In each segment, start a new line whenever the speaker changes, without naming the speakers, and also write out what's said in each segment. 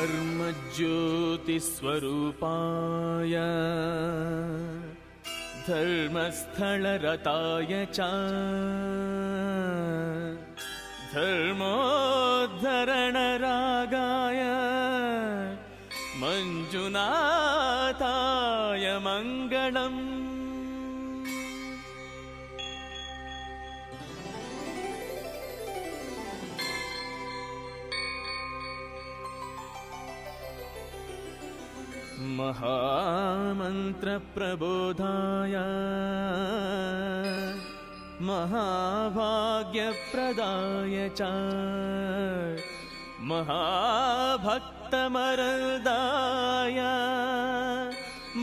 धर्मज्योतिस्वरूपाय धर्मस्थलरताय च धर्मोद्धरणरागाय मंजुनाथाय मङ्गलम्। महामन्त्रप्रबोधाय महाभाग्यप्रदाय च महाभक्तमरदाय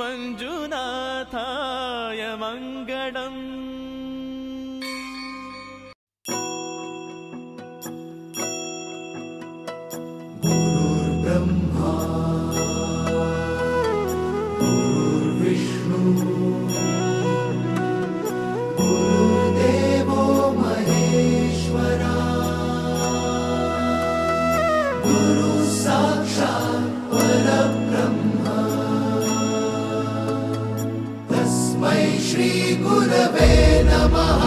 मंजुनाथाय मङ्गलम्।
गुरुर्ब्रह्मा गुरुर्विष्णु गुरुर्देवो महेश्वरा गुरु साक्षात् परब्रह्म तस्मै श्री गुरवे नमः।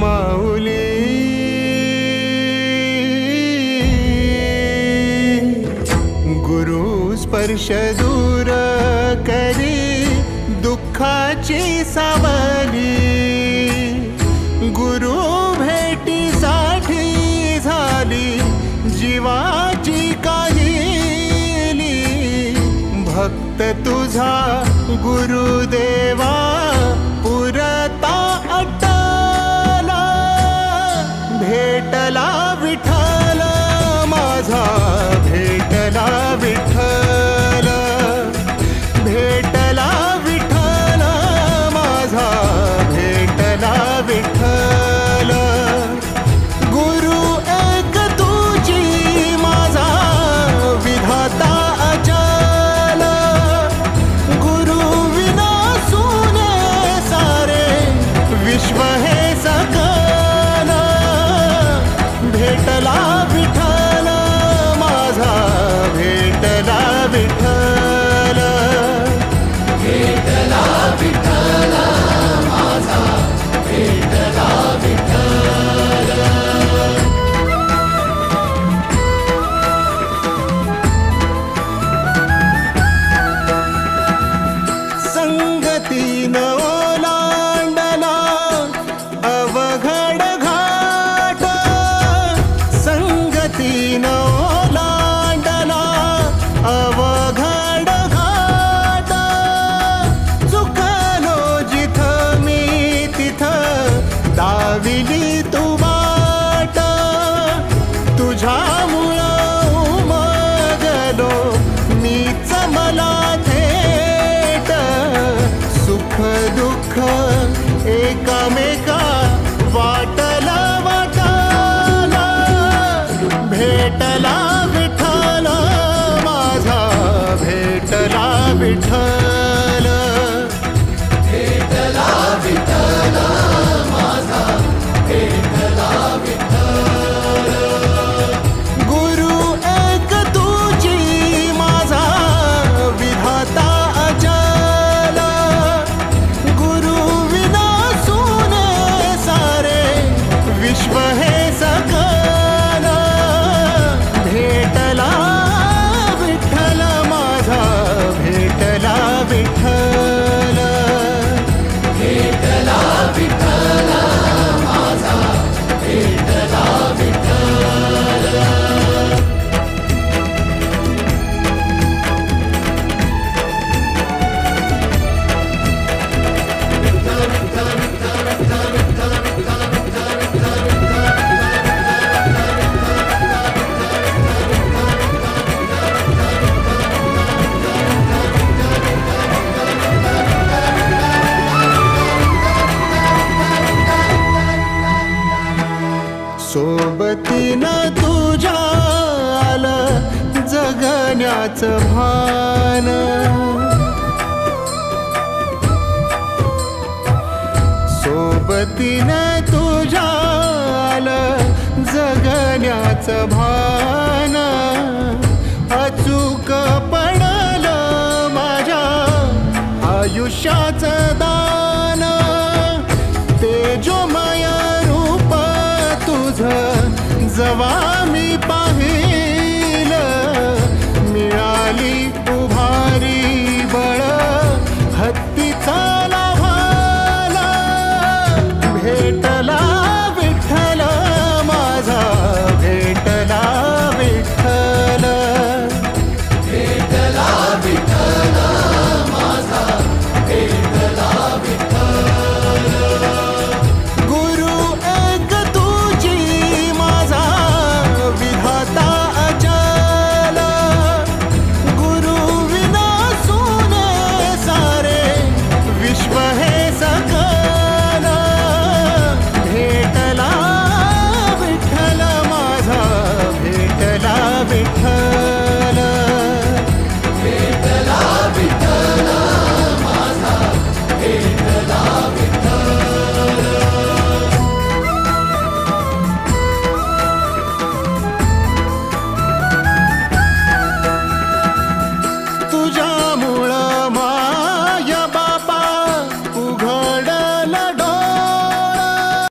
माऊली गुरु स्पर्श दूर करी दुःखाची सावली गुरु भेटीसाठी झाली जीवाची काहिली भक्त तुझा गुरुदेवा पुरता भेटला विठ्ठल माझा भेटला विठ्ठल भेटला विठ्ठल माझा भेटला विठ्ठल गुरु एक तुझी माझा विधाता अचल गुरु विना सुने सारे विश्व हे सकल भेटला विठ्ठल माझा भेटला विठ्ठल
भेटला विठ्ठल माझा भेटला विठ्ठल।
संगतीनं ओलांडला अवघड घाट संगतीनं ओलांडला अवघड घाट चुकलो जिथं मी तिथं दाविली तू वाट तुझ्यामुळं उमगलो मीच मला थेट सुख दुःख एकामेका वाटला वाटाला भेटला विठ्ठल माझा भेटला विठ्ठल
भेटला विठ्ठल माझा भेटला विठ्ठल
गुरु एक तुझी माझा विधाता अचल गुरु विना सुने सारे विश्व हे सकल भेटला विठ्ठल माझा भेटला जगण्याचं भान सोबतीनं तुझ्या आलं जगण्याचं भान अचूक पडलं माझ्या आयुष्याचं दान तेजोमय रूप तुझं जवा